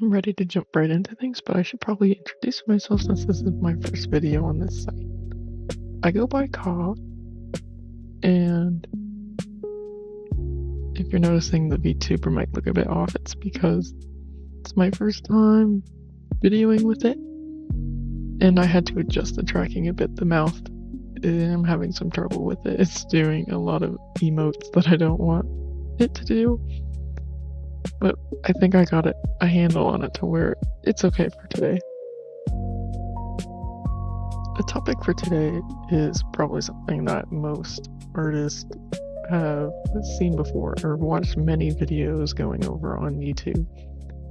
I'm ready to jump right into things, but I should probably introduce myself since this is my first video on this site. I go by Ka, and if you're noticing the VTuber might look a bit off, it's because it's my first time videoing with it, and I had to adjust the tracking a bit. The mouth, I'm having some trouble with it. It's doing a lot of emotes that I don't want it to do. But I think I got a handle on it to where it's okay for today. The topic for today is probably something that most artists have seen before or watched many videos going over on YouTube.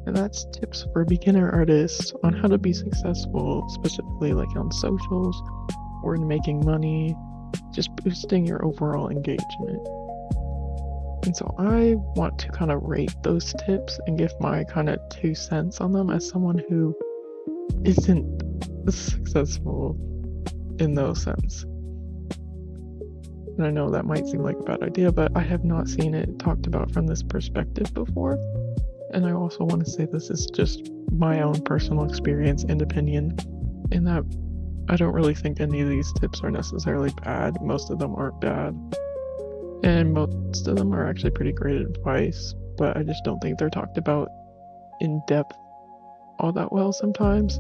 And that's tips for beginner artists on how to be successful, specifically like on socials or in making money, just boosting your overall engagement. And so I want to kind of rate those tips and give my kind of 2 cents on them as someone who isn't successful in those sense. And I know that might seem like a bad idea, but I have not seen it talked about from this perspective before. And I also want to say this is just my own personal experience and opinion, in that I don't really think any of these tips are necessarily bad. Most of them aren't bad. And most of them are actually pretty great advice, but I just don't think they're talked about in depth all that well sometimes.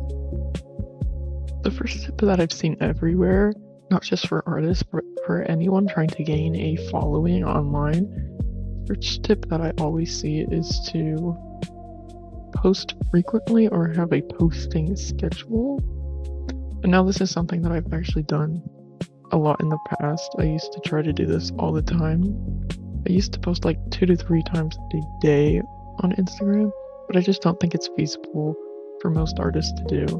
The first tip that I've seen everywhere, not just for artists, but for anyone trying to gain a following online, the first tip that I always see is to post frequently or have a posting schedule. And now this is something that I've actually done a lot in the past. I used to try to do this all the time. I used to post like 2 to 3 times a day on Instagram, but I just don't think it's feasible for most artists to do.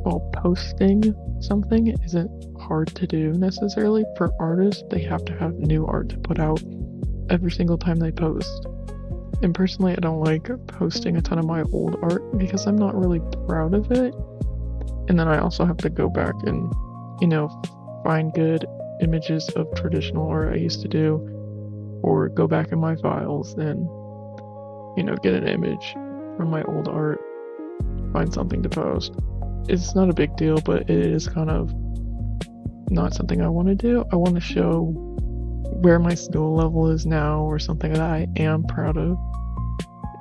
While posting something isn't hard to do necessarily, for artists, they have to have new art to put out every single time they post. And personally, I don't like posting a ton of my old art because I'm not really proud of it. And then I also have to go back and, find good images of traditional art I used to do, or go back in my files and, get an image from my old art, find something to post. It's not a big deal, but it is kind of not something I want to do. I want to show where my skill level is now, or something that I am proud of.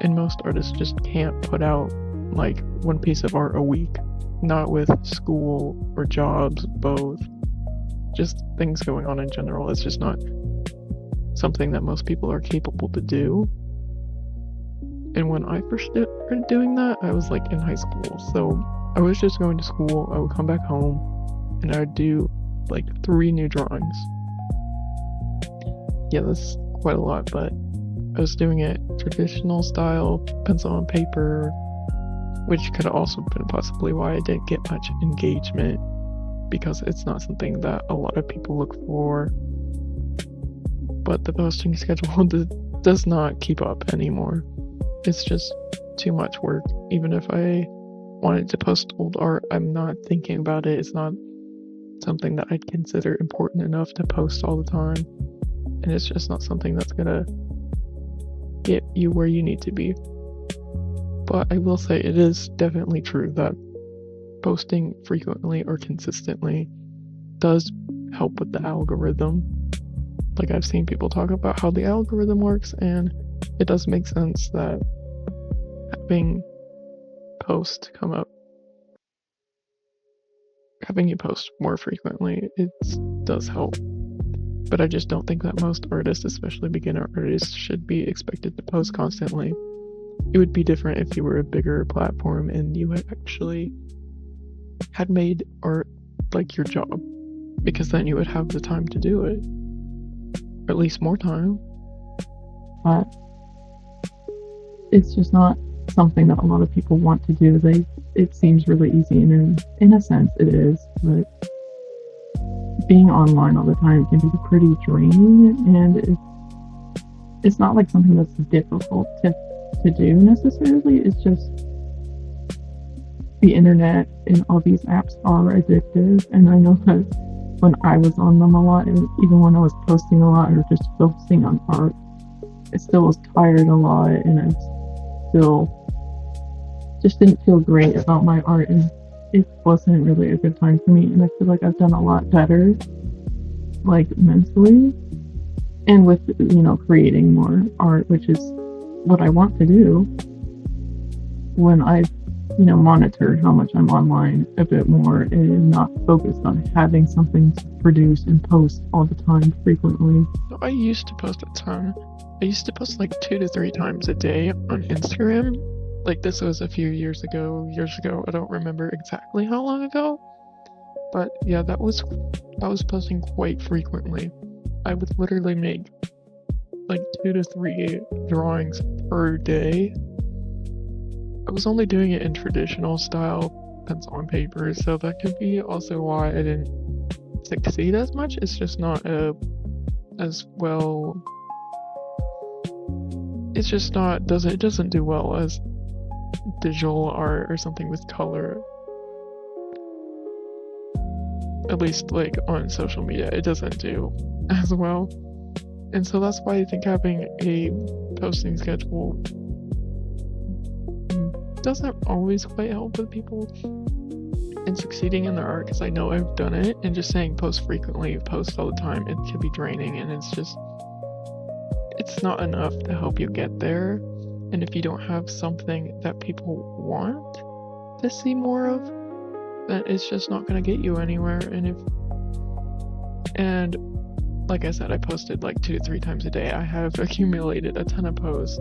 And most artists just can't put out like 1 piece of art a week, not with school or jobs, both. Just things going on in general. It's just not something that most people are capable to do. And when I first started doing that, I was like in high school. So I was just going to school, I would come back home, and I would do like 3 new drawings. Yeah, that's quite a lot, but I was doing it traditional style, pencil and paper, which could have also been possibly why I didn't get much engagement, because it's not something that a lot of people look for. But the posting schedule does not keep up anymore. It's just too much work. Even if I wanted to post old art, I'm not thinking about it. It's not something that I'd consider important enough to post all the time. And it's just not something that's gonna get you where you need to be. But I will say it is definitely true that posting frequently or consistently does help with the algorithm. Like, I've seen people talk about how the algorithm works, and it does make sense that having posts come up, having you post more frequently, it does help. But I just don't think that most artists, especially beginner artists, should be expected to post constantly. It would be different if you were a bigger platform and you had actually had made art like your job, because then you would have the time to do it, or at least more time. But it's just not something that a lot of people want to do. It seems really easy, and in a sense it is, but being online all the time can be pretty draining, and it's not like something that's difficult to do necessarily. It's just the internet and all these apps are addictive, and I know that when I was on them a lot, and even when I was posting a lot or just focusing on art, I still was tired a lot, and I still just didn't feel great about my art, and it wasn't really a good time for me. And I feel like I've done a lot better, like mentally, and with creating more art, which is what I want to do. When I monitor how much I'm online a bit more and not focused on having something to produce and post all the time frequently. I used to post a ton. I used to post like 2 to 3 times a day on Instagram. Like this was a few years ago. I don't remember exactly how long ago. But yeah, I was posting quite frequently. I would literally make like 2 to 3 drawings per day. I was only doing it in traditional style pencil on paper, so that could be also why I didn't succeed as much. It's just not as well. It's just not it doesn't do well as digital art or something with color. At least like on social media, it doesn't do as well. And so that's why I think having a posting schedule doesn't always quite help with people in succeeding in their art, because I know I've done it, and just saying post frequently, post all the time, it can be draining, and it's not enough to help you get there. And if you don't have something that people want to see more of, then it's just not going to get you anywhere. And like I said, I posted like 2 to 3 times a day. I have accumulated a ton of posts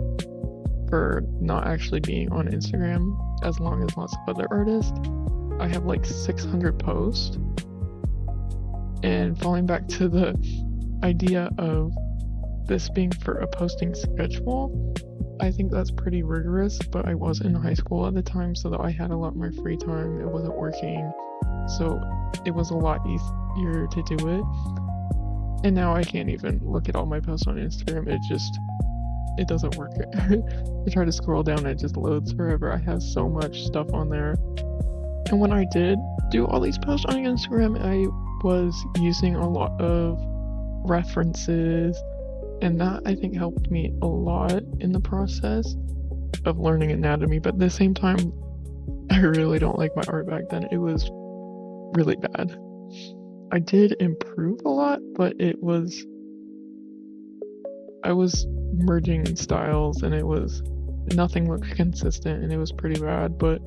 for not actually being on Instagram as long as lots of other artists. I have like 600 posts. And falling back to the idea of this being for a posting schedule, I think that's pretty rigorous, but I was in high school at the time, so that I had a lot more free time. It wasn't working, so it was a lot easier to do it. And now I can't even look at all my posts on Instagram. It doesn't work. I try to scroll down and it just loads forever. I have so much stuff on there. And when I did do all these posts on Instagram, I was using a lot of references, and that I think helped me a lot in the process of learning anatomy. But at the same time, I really don't like my art back then. It was really bad. I did improve a lot, but I was merging styles, and nothing looked consistent, and it was pretty bad. But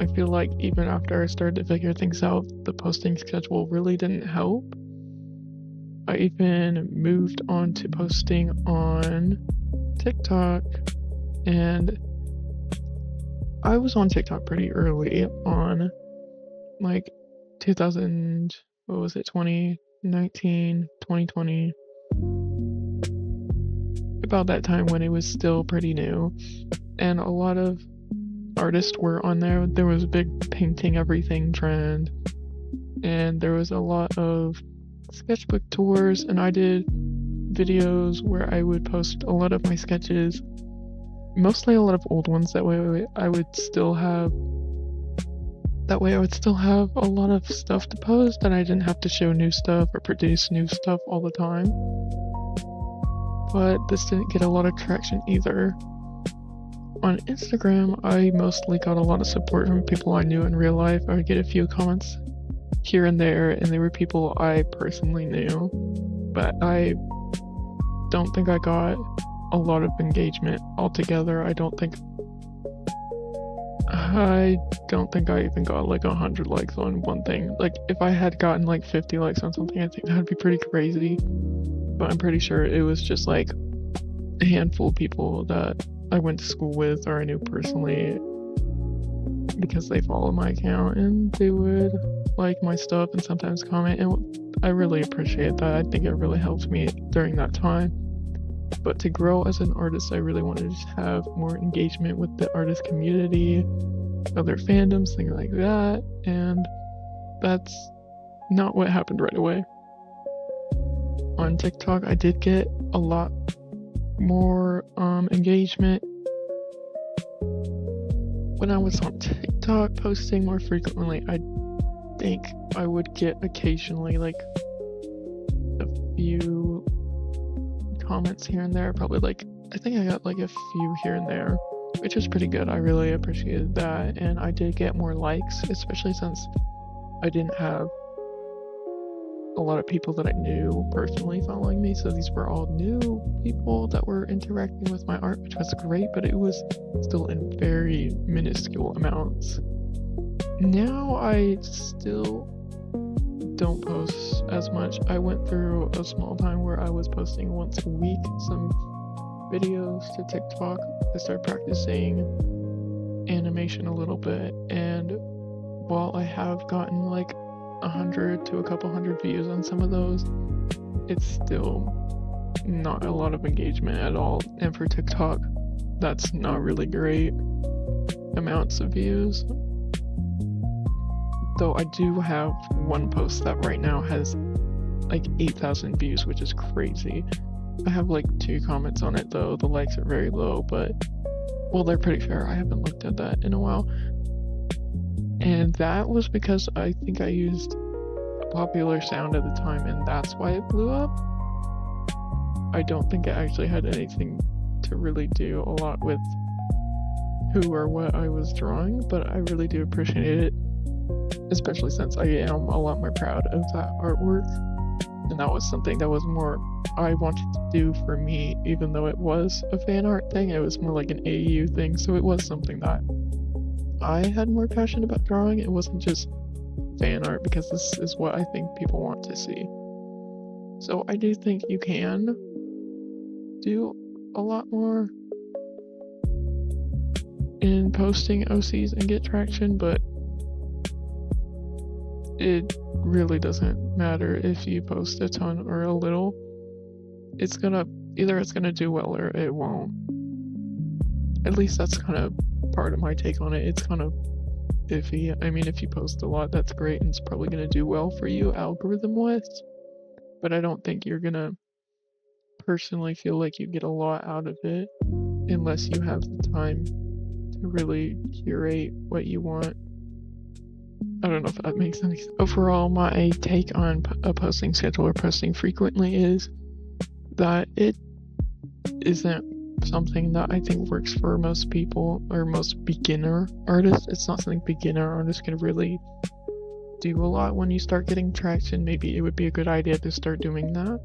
I feel like even after I started to figure things out, the posting schedule really didn't help. I even moved on to posting on TikTok, and I was on TikTok pretty early on, like 2019, 2020, about that time when it was still pretty new, and a lot of artists were on there. There was a big painting everything trend, and there was a lot of sketchbook tours, and I did videos where I would post a lot of my sketches, mostly a lot of old ones. That way I would still have a lot of stuff to post, and I didn't have to show new stuff or produce new stuff all the time. But this didn't get a lot of traction either. On Instagram, I mostly got a lot of support from people I knew in real life. I would get a few comments here and there, and they were people I personally knew, but I don't think I got a lot of engagement altogether. I don't think I even got like 100 likes on one thing. Like if I had gotten like 50 likes on something, I think that'd be pretty crazy. But I'm pretty sure it was just like a handful of people that I went to school with or I knew personally, because they follow my account and they would like my stuff and sometimes comment, and I really appreciate that. I think it really helped me during that time. But to grow as an artist, I really wanted to have more engagement with the artist community, other fandoms, things like that, and that's not what happened right away. On TikTok, I did get a lot more engagement when I was on TikTok posting more frequently. I think I would get occasionally like a few comments here and there, probably like I think I got like a few here and there, which is pretty good. I really appreciated that, and I did get more likes, especially since I didn't have a lot of people that I knew personally following me, so these were all new people that were interacting with my art, which was great, but it was still in very minuscule amounts. Now I still don't post as much. I went through a small time where I was posting once a week some videos to TikTok. I started practicing animation a little bit, and while I have gotten like 100 to a couple hundred views on some of those, it's still not a lot of engagement at all, and for TikTok that's not really great amounts of views. Though I do have one post that right now has like 8,000 views, which is crazy. I have like 2 comments on it though. The likes are very low, but well, they're pretty fair. I haven't looked at that in a while. And that was because I think I used a popular sound at the time, and that's why it blew up. I don't think it actually had anything to really do a lot with who or what I was drawing, but I really do appreciate it, especially since I am a lot more proud of that artwork. And that was something that was more I wanted to do for me, even though it was a fan art thing. It was more like an AU thing, so it was something that I had more passion about drawing. It wasn't just fan art, because this is what I think people want to see. So I do think you can do a lot more in posting OCs and get traction, but it really doesn't matter if you post a ton or a little. It's gonna do well or it won't. At least that's kind of part of my take on it. It's kind of iffy. I mean, if you post a lot, that's great, and it's probably gonna do well for you algorithm-wise, but I don't think you're gonna personally feel like you get a lot out of it unless you have the time to really curate what you want. I don't know if that makes any sense. Overall, my take on a posting schedule or posting frequently is that it isn't something that I think works for most people or most beginner artists. It's not something beginner artists can really do a lot. When you start getting traction, maybe it would be a good idea to start doing that.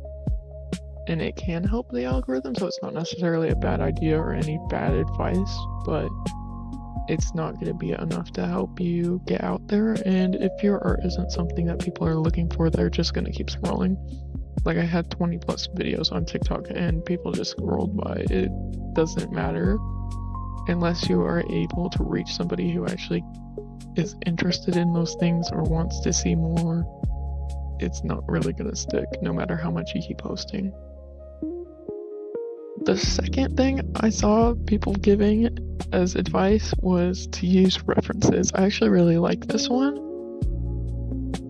And it can help the algorithm, so it's not necessarily a bad idea or any bad advice, but it's not going to be enough to help you get out there. And if your art isn't something that people are looking for, they're just going to keep scrolling. Like, I had 20 plus videos on TikTok and people just scrolled by. It doesn't matter unless you are able to reach somebody who actually is interested in those things or wants to see more. It's not really going to stick no matter how much you keep posting. The second thing I saw people giving as advice was to use references. I actually really like this one,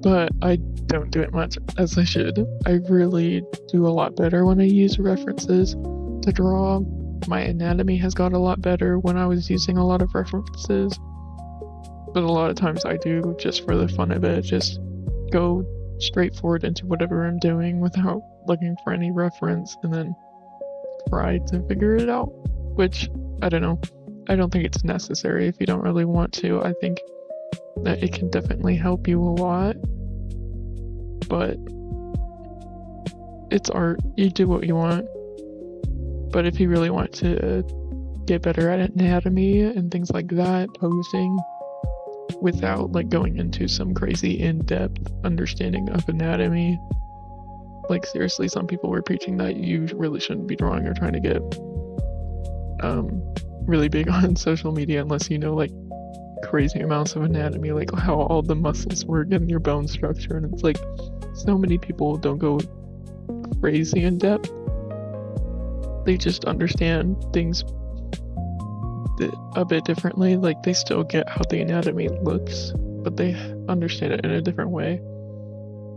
but I don't do it much as I should. I really do a lot better when I use references to draw. My anatomy has got a lot better when I was using a lot of references, but a lot of times I do just for the fun of it, just go straight forward into whatever I'm doing without looking for any reference, and then try to figure it out, which I don't know. I don't think it's necessary if you don't really want to. I think that it can definitely help you a lot, but it's art. You do what you want. But if you really want to get better at anatomy and things like that, posing, without like going into some crazy in-depth understanding of anatomy, like seriously, some people were preaching that you really shouldn't be drawing or trying to get really big on social media unless you know like crazy amounts of anatomy, like how all the muscles work and your bone structure. And it's like, so many people don't go crazy in depth. They just understand things a bit differently. Like, they still get how the anatomy looks, but they understand it in a different way.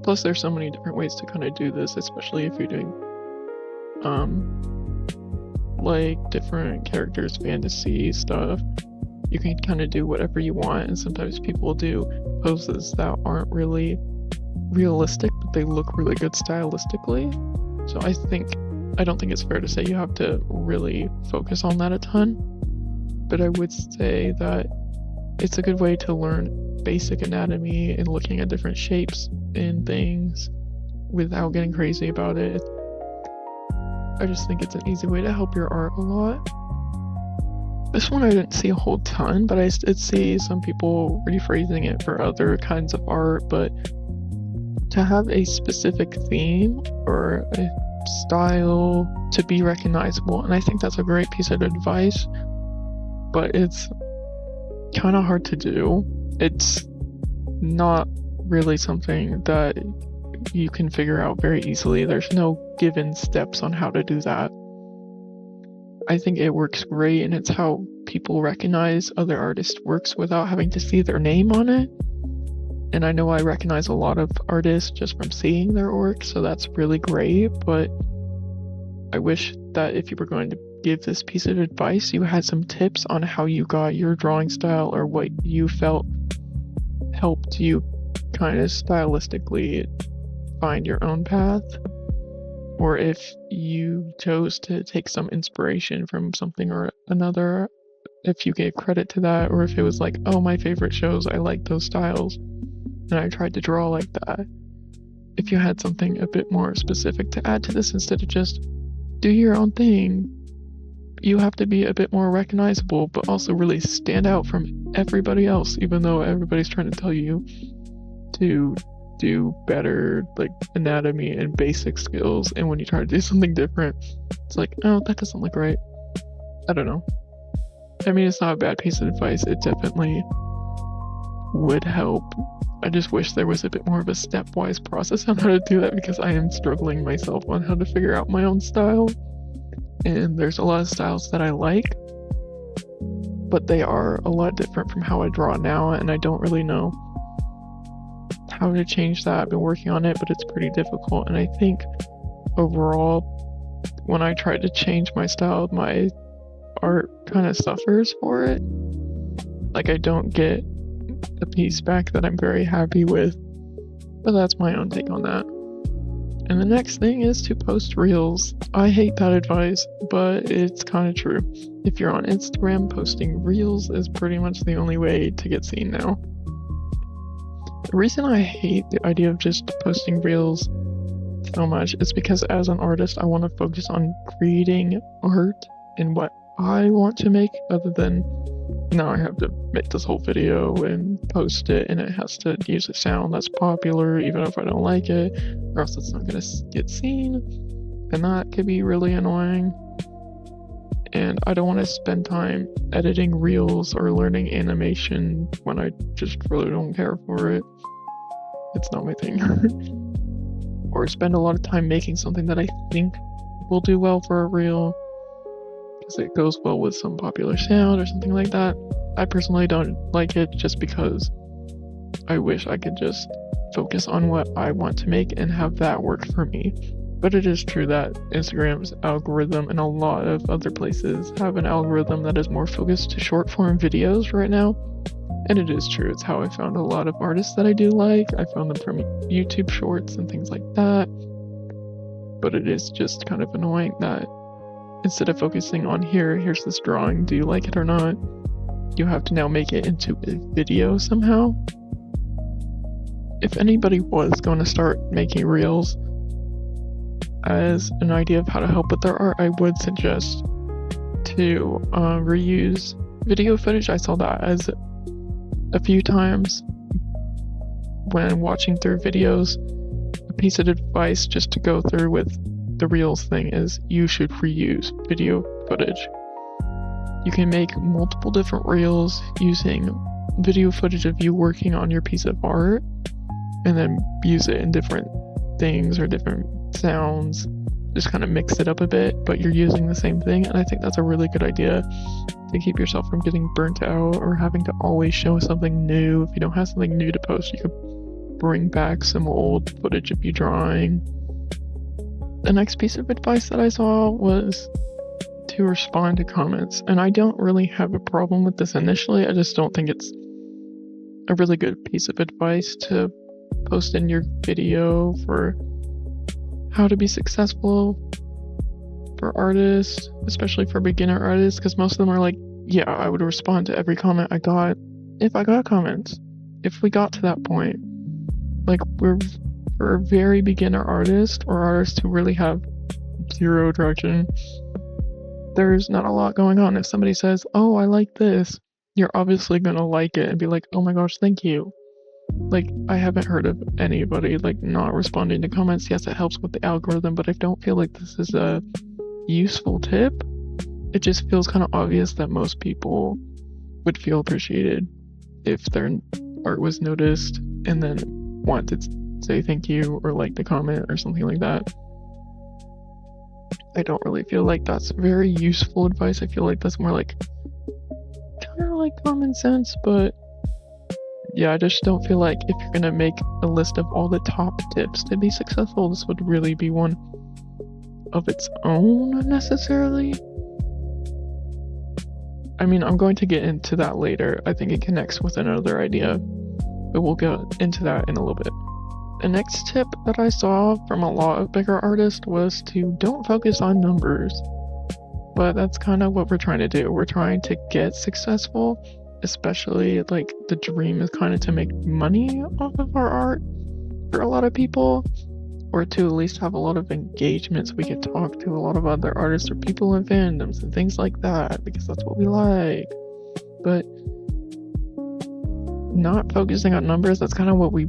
Plus, there's so many different ways to kind of do this, especially if you're doing like different characters, fantasy stuff. You can kind of do whatever you want, and sometimes people do poses that aren't really realistic, but they look really good stylistically. So I don't think it's fair to say you have to really focus on that a ton. but I would say that it's a good way to learn basic anatomy and looking at different shapes and things without getting crazy about it. I just think it's an easy way to help your art a lot. This one I didn't see a whole ton, but I did see some people rephrasing it for other kinds of art, but to have a specific theme or a style to be recognizable, and I think that's a great piece of advice, but it's kind of hard to do. It's not really something that you can figure out very easily. There's no given steps on how to do that. I think it works great, and it's how people recognize other artists' works without having to see their name on it. And I know I recognize a lot of artists just from seeing their work, so that's really great, but I wish that if you were going to give this piece of advice, you had some tips on how you got your drawing style or what you felt helped you kind of stylistically find your own path, or if you chose to take some inspiration from something or another, if you gave credit to that, or if it was like, oh, my favorite shows, I like those styles, and I tried to draw like that. If you had something a bit more specific to add to this instead of just do your own thing, you have to be a bit more recognizable, but also really stand out from everybody else, even though everybody's trying to tell you to do better, like anatomy and basic skills, and when you try to do something different, it's like, oh, that doesn't look right. I don't know. I mean, it's not a bad piece of advice. It definitely would help. I just wish there was a bit more of a stepwise process on how to do that, because I am struggling myself on how to figure out my own style. And there's a lot of styles that I like, but they are a lot different from how I draw now, and I don't really know how to change that. I've been working on it, but it's pretty difficult, and I think overall, when I try to change my style, my art kind of suffers for it. Like, I don't get a piece back that I'm very happy with, but that's my own take on that. And the next thing is to post reels. I hate that advice, but it's kind of true. If you're on Instagram, posting reels is pretty much the only way to get seen now. The reason I hate the idea of just posting reels so much is because as an artist, I want to focus on creating art and what I want to make, other than now I have to make this whole video and post it, and it has to use a sound that's popular even if I don't like it, or else it's not going to get seen, and that could be really annoying. And I don't want to spend time editing reels or learning animation when I just really don't care for it. It's not my thing. Or spend a lot of time making something that I think will do well for a reel, because it goes well with some popular sound or something like that. I personally don't like it, just because I wish I could just focus on what I want to make and have that work for me. But it is true that Instagram's algorithm and a lot of other places have an algorithm that is more focused to short form videos right now. And it is true, it's how I found a lot of artists that I do like. I found them from YouTube shorts and things like that. But it is just kind of annoying that instead of focusing on here's this drawing, do you like it or not, you have to now make it into a video somehow. If anybody was going to start making reels as an idea of how to help with their art, I would suggest to reuse video footage. I saw that as a few times when watching through videos. A piece of advice just to go through with the reels thing is you should reuse video footage. You can make multiple different reels using video footage of you working on your piece of art, and then use it in different things or different sounds. Just kind of mix it up a bit, but you're using the same thing, and I think that's a really good idea to keep yourself from getting burnt out or having to always show something new. If you don't have something new to post, you could bring back some old footage of you drawing. The next piece of advice that I saw was to respond to comments, and I don't really have a problem with this initially. I just don't think it's a really good piece of advice to post in your video for how to be successful for artists, especially for beginner artists, because most of them are like, yeah, I would respond to every comment I got if I got comments. If we got to that point, like we're for a very beginner artist or artists who really have zero direction, there's not a lot going on. If somebody says, "Oh, I like this," you're obviously gonna like it and be like, "Oh my gosh, thank you." Like, I haven't heard of anybody like not responding to comments. Yes, it helps with the algorithm, but I don't feel like this is a useful tip. It just feels kind of obvious that most people would feel appreciated if their art was noticed and then want to say thank you or like the comment or something like that. I don't really feel like that's very useful advice. I feel like that's more like kind of like common sense, but yeah, I just don't feel like if you're gonna make a list of all the top tips to be successful, this would really be one of its own necessarily. I mean, I'm going to get into that later. I think it connects with another idea, but we'll get into that in a little bit. The next tip that I saw from a lot of bigger artists was to don't focus on numbers. But that's kind of what we're trying to do. We're trying to get successful, especially like the dream is kind of to make money off of our art for a lot of people, or to at least have a lot of engagement so we can talk to a lot of other artists or people in fandoms and things like that, because that's what we like. But not focusing on numbers, that's kind of what we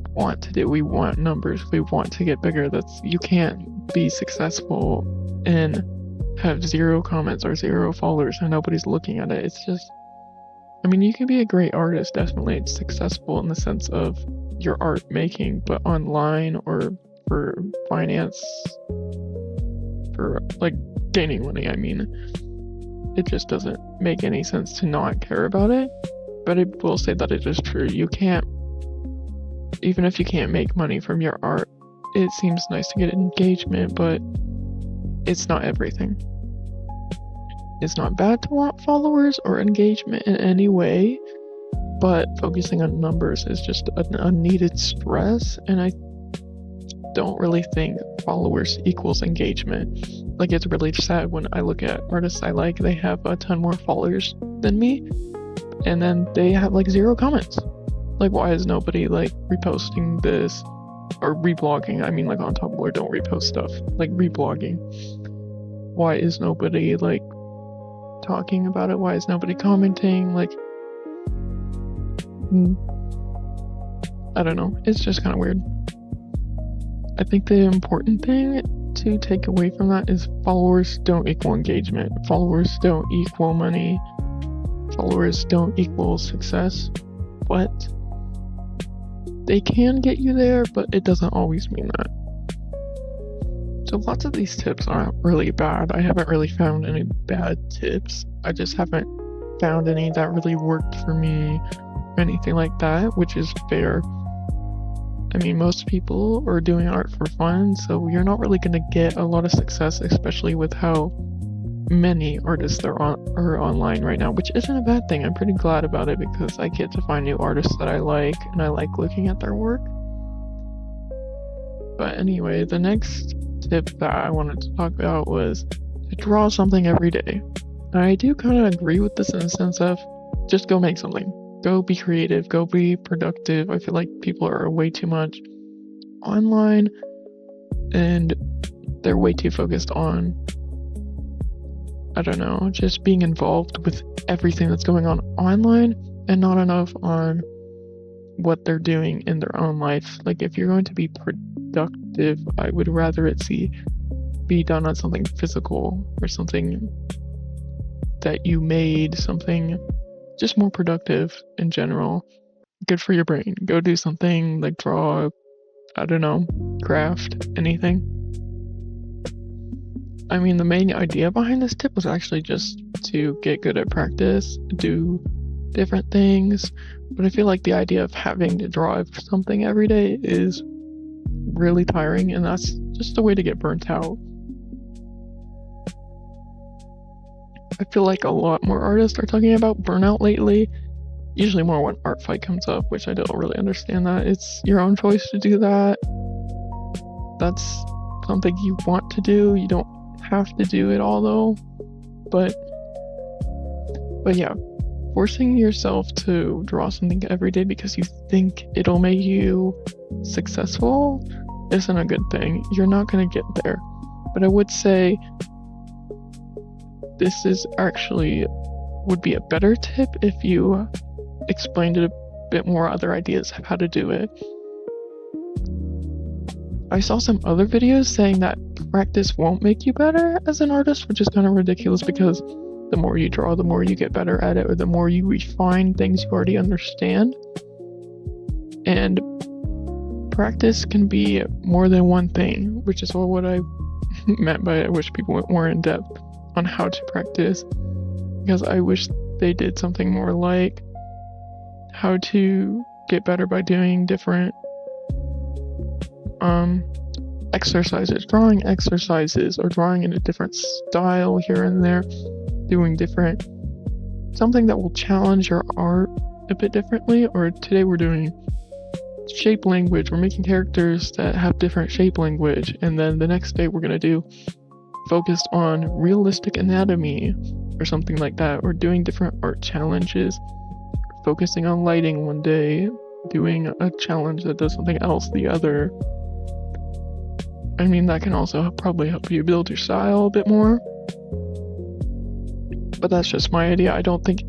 want to do. We want numbers. We want to get bigger. You can't be successful and have 0 comments or 0 followers and nobody's looking at it. It's just, I mean, you can be a great artist, definitely. It's successful in the sense of your art making, but online or for finance, for like gaining money, I mean, it just doesn't make any sense to not care about it. But I will say that it is true. You can't, even if you can't make money from your art, it seems nice to get engagement, but it's not everything. It's not bad to want followers or engagement in any way, but focusing on numbers is just an unneeded stress, and I don't really think followers equals engagement. Like, it's really sad when I look at artists I like, they have a ton more followers than me, and then they have like 0 comments. Like, why is nobody like reposting this or reblogging? I mean, like on Tumblr, don't repost stuff. Like reblogging. Why is nobody like talking about it? Why is nobody commenting? Like, I don't know. It's just kind of weird. I think the important thing to take away from that is followers don't equal engagement. Followers don't equal money. Followers don't equal success. But they can get you there, but it doesn't always mean that. So lots of these tips aren't really bad. I haven't really found any bad tips. I just haven't found any that really worked for me, anything like that, which is fair. I mean, most people are doing art for fun, so you're not really going to get a lot of success, especially with how many artists are online right now, which isn't a bad thing. I'm pretty glad about it because I get to find new artists that I like, and I like looking at their work. But anyway, the next tip that I wanted to talk about was to draw something every day. And I do kind of agree with this in the sense of just go make something. Go be creative. Go be productive. I feel like people are way too much online and they're way too focused on, I don't know, just being involved with everything that's going on online and not enough on what they're doing in their own life. Like, if you're going to be productive, I would rather it be done on something physical or something that you made, something just more productive in general. Good for your brain. Go do something like draw, I don't know, craft, anything. I mean, the main idea behind this tip was actually just to get good at practice, do different things, but I feel like the idea of having to draw something every day is really tiring, and that's just a way to get burnt out. I feel like a lot more artists are talking about burnout lately, usually more when Art Fight comes up, which I don't really understand that. It's your own choice to do that. That's something you want to do. You don't have to do it all though, but But yeah, forcing yourself to draw something every day because you think it'll make you successful isn't a good thing. You're not going to get there. But I would say this is actually would be a better tip if you explained it a bit more, other ideas of how to do it. I saw some other videos saying that practice won't make you better as an artist, which is kind of ridiculous because the more you draw, the more you get better at it, or the more you refine things you already understand. And practice can be more than one thing, which is what I meant by I wish people went more in depth on how to practice, because I wish they did something more like how to get better by doing different exercises, drawing exercises, or drawing in a different style here and there, doing something that will challenge your art a bit differently. Or today we're doing shape language, we're making characters that have different shape language, and then the next day we're going to do focused on realistic anatomy or something like that, or doing different art challenges, focusing on lighting one day, doing a challenge that does something else the other. I mean, that can also probably help you build your style a bit more, but that's just my idea. I don't think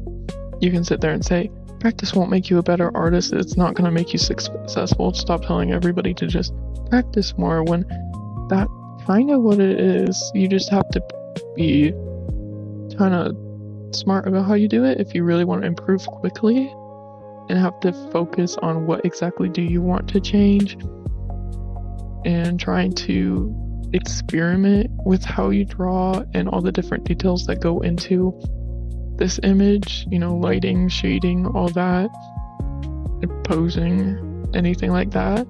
you can sit there and say practice won't make you a better artist, it's not going to make you successful. Stop telling everybody to just practice more, when that's kind of what it is. You just have to be kind of smart about how you do it if you really want to improve quickly, and have to focus on what exactly do you want to change, and trying to experiment with how you draw and all the different details that go into this image, lighting, shading, all that, and posing, anything like that,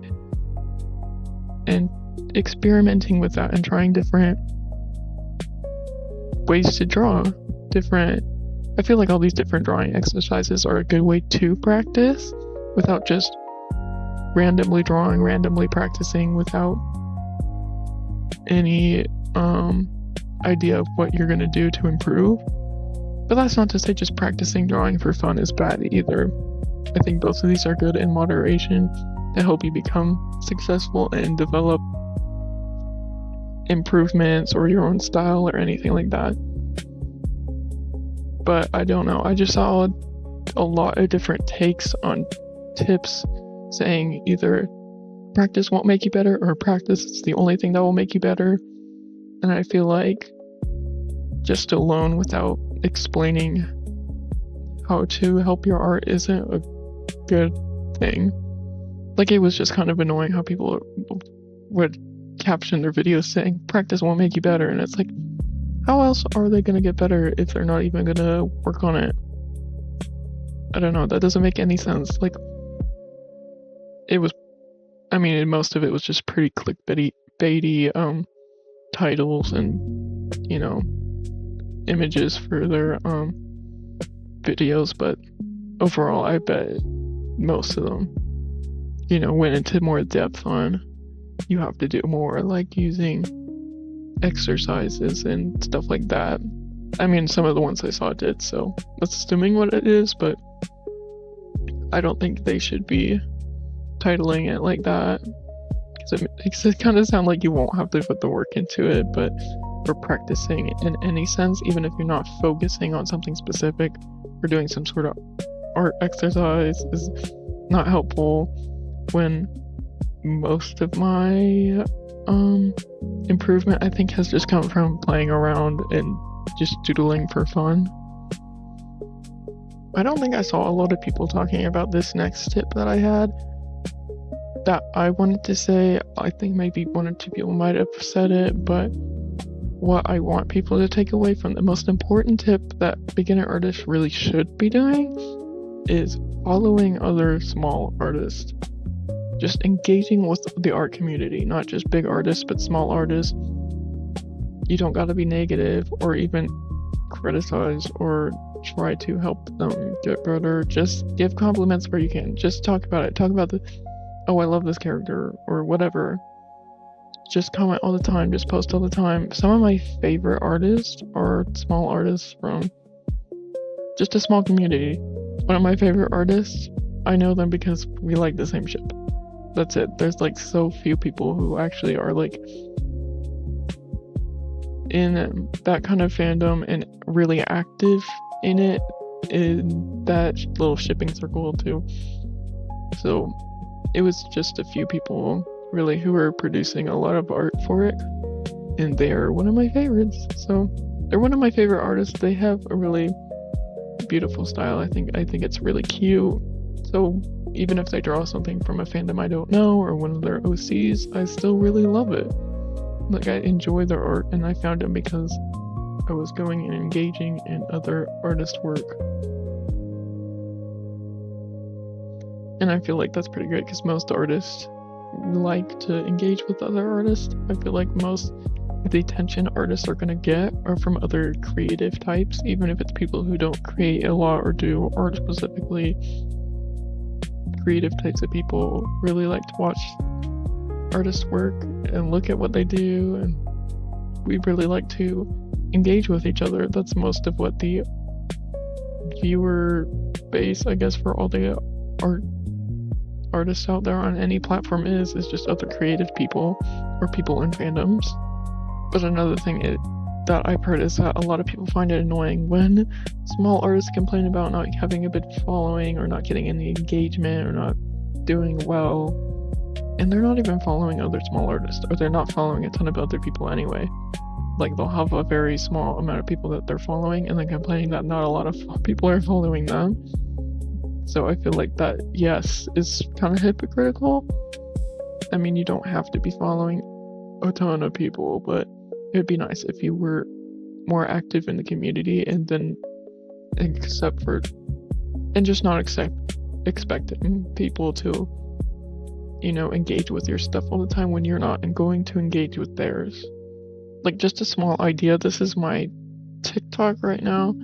and experimenting with that and trying different ways to draw. I feel like all these different drawing exercises are a good way to practice without just randomly drawing, randomly practicing without any idea of what you're going to do to improve. But that's not to say just practicing drawing for fun is bad either. I think both of these are good in moderation to help you become successful and develop improvements or your own style or anything like that. But I don't know, I just saw a lot of different takes on tips saying either practice won't make you better or practice is the only thing that will make you better. And I feel like just alone without explaining how to help your art isn't a good thing. Like, it was just kind of annoying how people would caption their videos saying practice won't make you better, and it's like, how else are they going to get better if they're not even going to work on it? I don't know, that doesn't make any sense. Like, most of it was just pretty clickbaity titles and images for their videos, but overall I bet most of them went into more depth on you have to do more, like using exercises and stuff like that. I mean, some of the ones I saw did, so that's assuming what it is, but I don't think they should be titling it like that, because it makes it kind of sound like you won't have to put the work into it. But for practicing in any sense, even if you're not focusing on something specific or doing some sort of art exercise, is not helpful, when most of my improvement, I think, has just come from playing around and just doodling for fun. I don't think I saw a lot of people talking about this next tip that I had that I wanted to say. I think maybe one or two people might have said it, but what I want people to take away from the most important tip that beginner artists really should be doing is following other small artists. Just engaging with the art community, not just big artists, but small artists. You don't gotta be negative or even criticize or try to help them get better. Just give compliments where you can. Just talk about it. Talk about I love this character or whatever. Just comment all the time. Just post all the time. Some of my favorite artists are small artists from just a small community. One of my favorite artists, I know them because we like the same ship. That's it. There's like so few people who actually are like in that kind of fandom and really active in it, in that little shipping circle too. So it was just a few people really who were producing a lot of art for it, and they're one of my favorites. So they're one of my favorite artists. They have a really beautiful style. I think it's really cute. So even if they draw something from a fandom I don't know or one of their OCs, I still really love it. Like, I enjoy their art, and I found it because I was going and engaging in other artist work. And I feel like that's pretty great because most artists like to engage with other artists. I feel like most of the attention artists are going to get are from other creative types, even if it's people who don't create a lot or do art specifically. Creative types of people really like to watch artists work and look at what they do, and we really like to engage with each other. That's most of what the viewer base, I guess, for all the artists out there on any platform is just other creative people or people in fandoms. But another thing that I've heard is that a lot of people find it annoying when small artists complain about not having a big following or not getting any engagement or not doing well, and they're not even following other small artists, or they're not following a ton of other people anyway. Like, they'll have a very small amount of people that they're following and then complaining that not a lot of people are following them. So I feel like that, yes, is kind of hypocritical. I mean, you don't have to be following a ton of people, but it would be nice if you were more active in the community and then just not expecting people to, engage with your stuff all the time when you're not and going to engage with theirs. Like, just a small idea, this is my TikTok right now.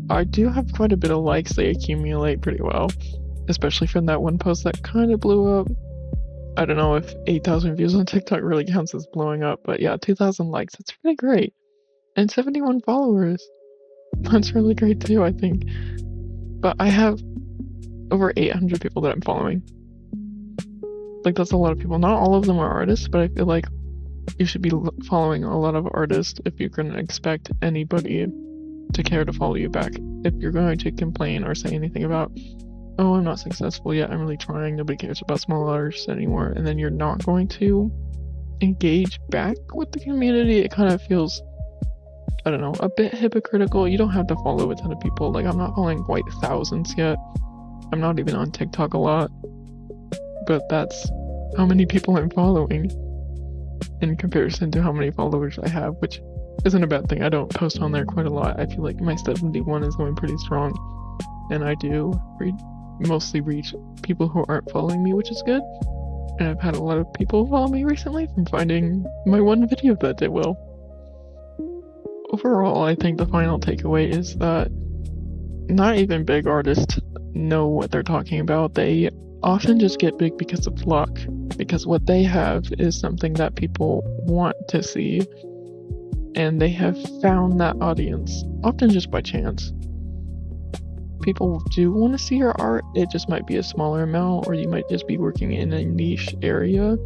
I do have quite a bit of likes. They accumulate pretty well, especially from that one post that kind of blew up. I don't know if 8,000 views on TikTok really counts as blowing up, but yeah, 2,000 likes, that's pretty great. And 71 followers. That's really great too, I think. But I have over 800 people that I'm following. Like, that's a lot of people. Not all of them are artists, but I feel like you should be following a lot of artists if you're going to expect anybody to care to follow you back. If you're going to complain or say anything about, oh, I'm not successful yet, I'm really trying, nobody cares about small artists anymore, and then you're not going to engage back with the community, it kind of feels, I don't know, a bit hypocritical. You don't have to follow a ton of people. Like, I'm not following quite thousands yet. I'm not even on TikTok a lot, but that's how many people I'm following in comparison to how many followers I have, which isn't a bad thing. I don't post on there quite a lot. I feel like my 71 is going pretty strong, and I do mostly reach people who aren't following me, which is good. And I've had a lot of people follow me recently from finding my one video that did well. Overall, I think the final takeaway is that not even big artists know what they're talking about. They often just get big because of luck, because what they have is something that people want to see, and they have found that audience, often just by chance. People do want to see your art, it just might be a smaller amount, or you might just be working in a niche area,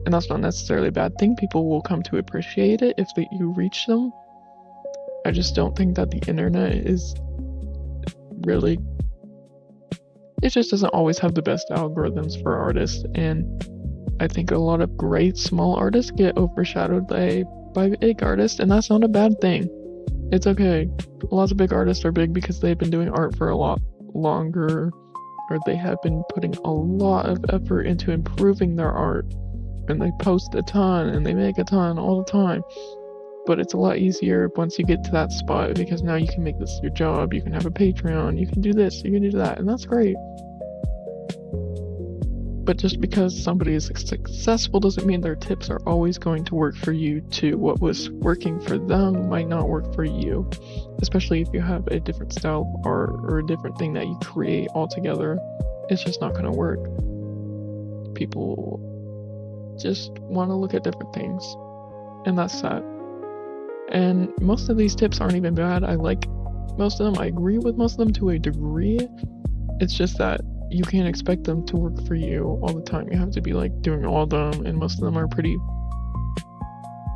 and that's not necessarily a bad thing. People will come to appreciate it if you reach them. I just don't think that the internet is really, it just doesn't always have the best algorithms for artists, and I think a lot of great small artists get overshadowed by big artists, and that's not a bad thing. It's okay. Lots of big artists are big because they've been doing art for a lot longer, or they have been putting a lot of effort into improving their art, and they post a ton and they make a ton all the time. But it's a lot easier once you get to that spot, because now you can make this your job, you can have a Patreon, you can do this, you can do that, and that's great. But just because somebody is successful doesn't mean their tips are always going to work for you too. What was working for them might not work for you, especially if you have a different style of art or a different thing that you create altogether. It's just not going to work. People just want to look at different things, and that's sad. And most of these tips aren't even bad. I like most of them. I agree with most of them to a degree. It's just that you can't expect them to work for you all the time. You have to be like doing all of them, and most of them are pretty,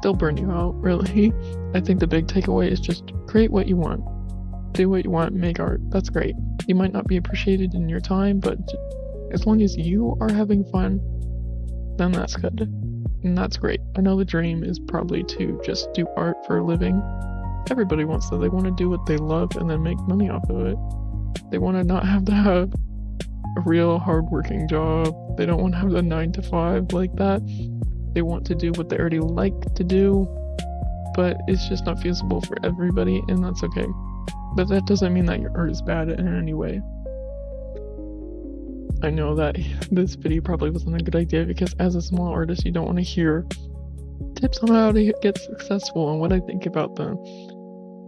they'll burn you out, really. I think the big takeaway is just create what you want. Do what you want, make art. That's great. You might not be appreciated in your time, but as long as you are having fun, then that's good. And that's great. I know the dream is probably to just do art for a living. Everybody wants that. They want to do what they love and then make money off of it. They want to not have to have a real hardworking job. They don't want to have a 9 to 5 like that. They want to do what they already like to do, but it's just not feasible for everybody, and that's okay. But that doesn't mean that your art is bad in any way. I know that this video probably wasn't a good idea because as a small artist, you don't want to hear tips on how to get successful and what I think about them,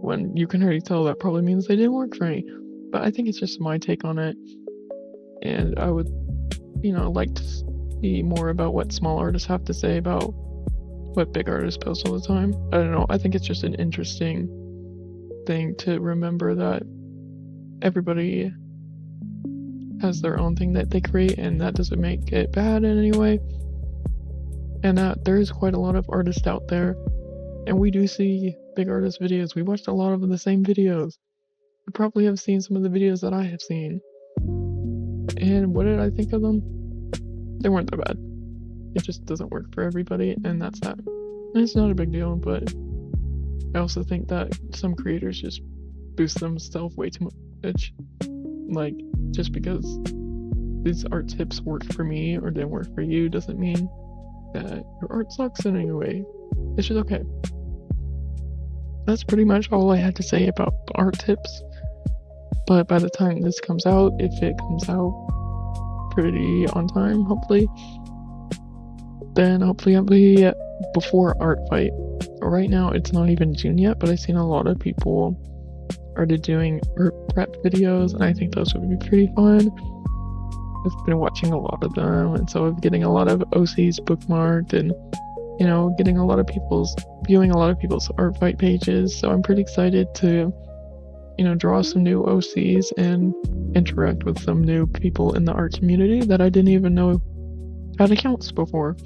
when you can already tell that probably means they didn't work for me. But I think it's just my take on it, and I would, like to see more about what small artists have to say about what big artists post all the time. I don't know, I think it's just an interesting thing to remember that everybody has their own thing that they create, and that doesn't make it bad in any way, and that there is quite a lot of artists out there, and we do see big artist videos. We watched a lot of the same videos. You probably have seen some of the videos that I have seen, and what did I think of them? They weren't that bad. It just doesn't work for everybody, and that's that. And it's not a big deal, but I also think that some creators just boost themselves way too much. Like, just because these art tips worked for me or didn't work for you doesn't mean that your art sucks in any way. It's just okay. That's pretty much all I had to say about art tips. But by the time this comes out, if it comes out pretty on time, hopefully, then hopefully I'll be before Art Fight. Right now, it's not even June yet, but I've seen a lot of people started doing art prep videos, and I think those would be pretty fun. I've been watching a lot of them, and so I'm getting a lot of OCs bookmarked, and getting a lot of viewing a lot of people's Art Fight pages. So I'm pretty excited to draw some new OCs and interact with some new people in the art community that I didn't even know had accounts before.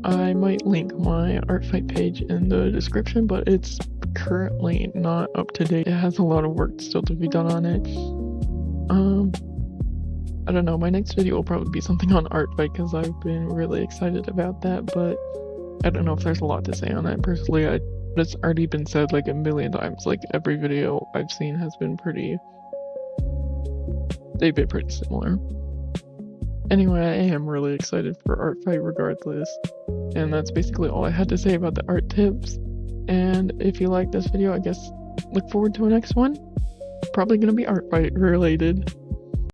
I might link my Art Fight page in the description, but it's currently not up to date. It has a lot of work still to be done on it. I don't know, my next video will probably be something on Art Fight because I've been really excited about that, but I don't know if there's a lot to say on it. Personally, it's already been said like a million times. Like, every video I've seen has been they've been pretty similar. Anyway, I am really excited for Art Fight regardless, and that's basically all I had to say about the art tips. And if you like this video, I guess look forward to a next one. Probably gonna be Art Fight related.